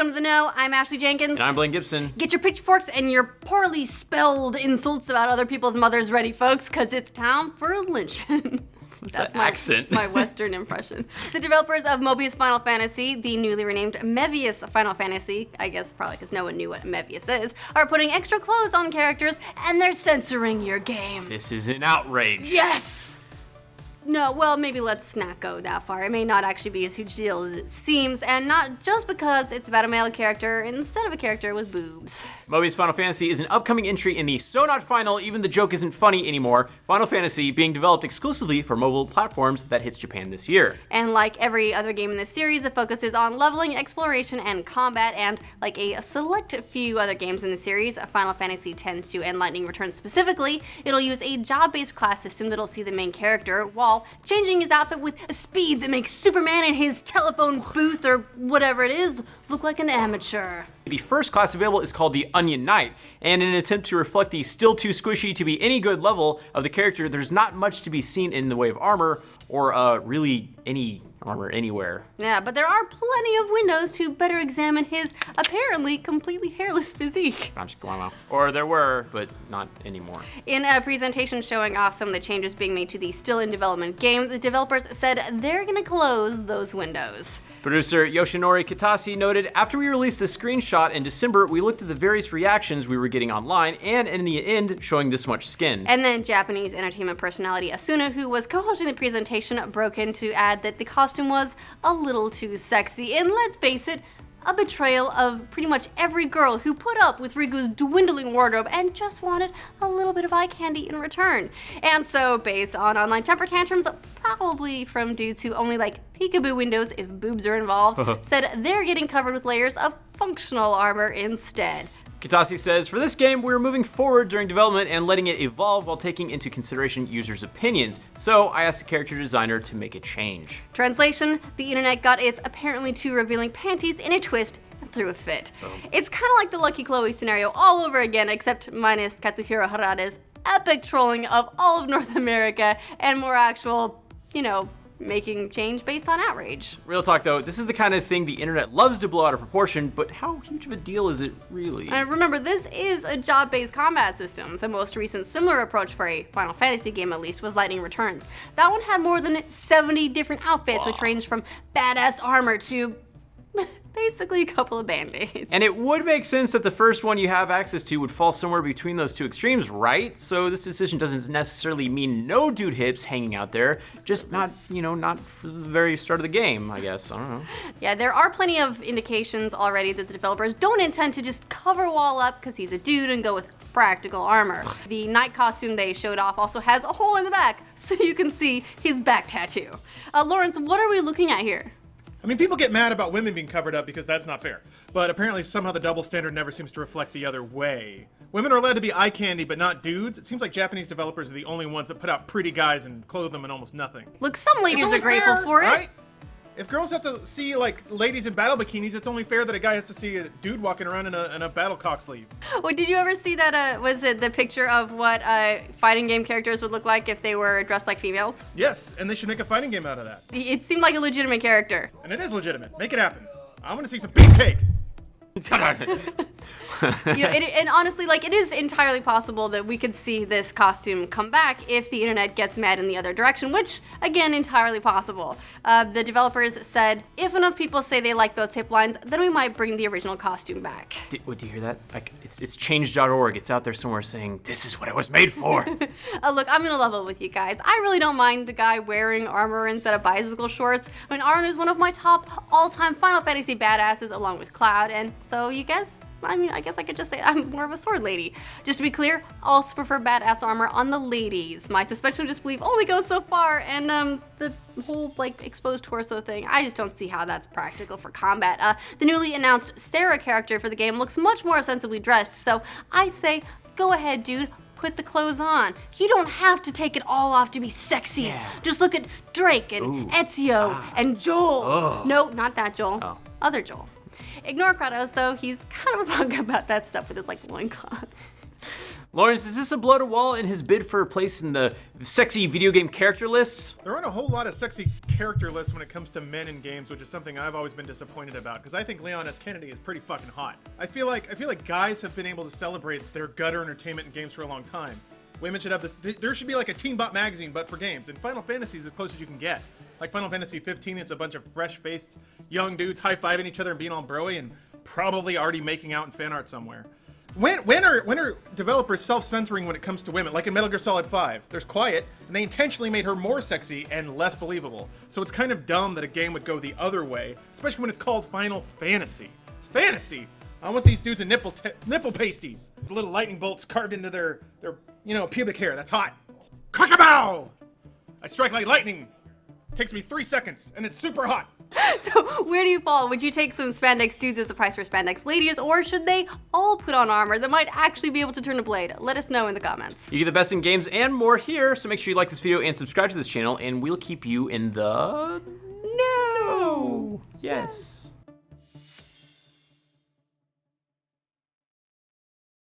Welcome to The Know. I'm Ashley Jenkins. And I'm Blaine Gibson. Get your pitchforks and your poorly spelled insults about other people's mothers ready, folks, because it's time for lynching. That's my accent. That's my Western impression. The developers of Mobius Final Fantasy, the newly renamed Mevius Final Fantasy, I guess probably because no one knew what Mevius is, are putting extra clothes on characters and they're censoring your game. This is an outrage. Yes! No, well, maybe let's not go that far. It may not actually be as huge a deal as it seems, and not just because it's about a male character instead of a character with boobs. Mobius Final Fantasy is an upcoming entry in the So Not Final, Even the Joke Isn't Funny Anymore Final Fantasy, being developed exclusively for mobile platforms that hits Japan this year. And like every other game in this series, it focuses on leveling, exploration, and combat, and like a select few other games in the series, Final Fantasy X-2 and Lightning Returns specifically, it'll use a job-based class system that'll see the main character, while changing his outfit with a speed that makes Superman in his telephone booth or whatever it is look like an amateur. The first class available is called the Onion Knight, and in an attempt to reflect the still too squishy to be any good level of the character, there's not much to be seen in the way of armor, or really any armor anywhere. Yeah, but there are plenty of windows to better examine his apparently completely hairless physique. Or there were, but not anymore. In a presentation showing off some of the changes being made to the still in development game, the developers said they're gonna close those windows. Producer Yoshinori Kitase noted, after we released the screenshot in December, we looked at the various reactions we were getting online, and in the end, showing this much skin. And then Japanese entertainment personality Asuna, who was co-hosting the presentation, broke in to add that the costume was a little too sexy. And let's face it, a betrayal of pretty much every girl who put up with Riku's dwindling wardrobe and just wanted a little bit of eye candy in return. And so, based on online temper tantrums, probably from dudes who only like peekaboo windows if boobs are involved, said they're getting covered with layers of functional armor instead. Kitase says, for this game, we're moving forward during development and letting it evolve while taking into consideration users' opinions. So I asked the character designer to make a change. Translation, the internet got its apparently too revealing panties in a twist and threw a fit. It's kind of like the Lucky Chloe scenario all over again, except minus Katsuhiro Harare's epic trolling of all of North America and more actual, making change based on outrage. Real talk though, this is the kind of thing the internet loves to blow out of proportion, but how huge of a deal is it really? And remember, this is a job-based combat system. The most recent similar approach for a Final Fantasy game, at least, was Lightning Returns. That one had more than 70 different outfits, which ranged from badass armor to basically a couple of band-aids. And it would make sense that the first one you have access to would fall somewhere between those two extremes, right? So this decision doesn't necessarily mean no dude hips hanging out there, just not for the very start of the game, I guess. I don't know. Yeah, there are plenty of indications already that the developers don't intend to just cover Wall up because he's a dude and go with practical armor. The knight costume they showed off also has a hole in the back, so you can see his back tattoo. Lawrence, what are we looking at here? I mean, people get mad about women being covered up because that's not fair. But apparently somehow the double standard never seems to reflect the other way. Women are allowed to be eye candy, but not dudes. It seems like Japanese developers are the only ones that put out pretty guys and clothe them in almost nothing. Look, some ladies are grateful for it. Right? If girls have to see, ladies in battle bikinis, it's only fair that a guy has to see a dude walking around in a battle cock sleeve. Well, did you ever see that, was it the picture of what fighting game characters would look like if they were dressed like females? Yes, and they should make a fighting game out of that. It seemed like a legitimate character. And it is legitimate. Make it happen. I want to see some beefcake. And honestly, it is entirely possible that we could see this costume come back if the internet gets mad in the other direction, which, again, entirely possible. The developers said, if enough people say they like those hip lines, then we might bring the original costume back. Do you hear that? It's change.org. It's out there somewhere saying, this is what it was made for. Look, I'm gonna level with you guys. I really don't mind the guy wearing armor instead of bicycle shorts. I mean, Arn is one of my top all-time Final Fantasy badasses, along with Cloud, and so I guess I could just say I'm more of a sword lady. Just to be clear, I also prefer badass armor on the ladies. My suspension of disbelief only goes so far, and the whole exposed torso thing, I just don't see how that's practical for combat. The newly announced Sarah character for the game looks much more sensibly dressed, so I say, go ahead, dude. Put the clothes on. You don't have to take it all off to be sexy. Yeah. Just look at Drake and Ezio and Joel. Oh. No, not that Joel. Oh. Other Joel. Ignore Kratos, though. He's kind of a punk about that stuff with his loincloth. Lawrence, is this a blow-to-wall in his bid for a place in the sexy video game character lists? There aren't a whole lot of sexy characterless when it comes to men in games, which is something I've always been disappointed about, because I think Leon S. Kennedy is pretty fucking hot. I feel like guys have been able to celebrate their gutter entertainment in games for a long time. Women should have there should be like a Teen Bot magazine, but for games. And Final Fantasy is as close as you can get. Like Final Fantasy 15, it's a bunch of fresh-faced young dudes high-fiving each other and being all broy and probably already making out in fan art somewhere. When are developers self-censoring when it comes to women? Like in Metal Gear Solid 5, there's Quiet, and they intentionally made her more sexy and less believable. So it's kind of dumb that a game would go the other way, especially when it's called Final Fantasy. It's fantasy. I want these dudes in nipple pasties, with little lightning bolts carved into their pubic hair. That's hot. Cockabow! I strike like lightning. Takes me 3 seconds, and it's super hot. So where do you fall? Would you take some spandex dudes as the price for spandex ladies, or should they all put on armor that might actually be able to turn a blade? Let us know in the comments. You get the best in games and more here, so make sure you like this video and subscribe to this channel, and we'll keep you in the know. Yes.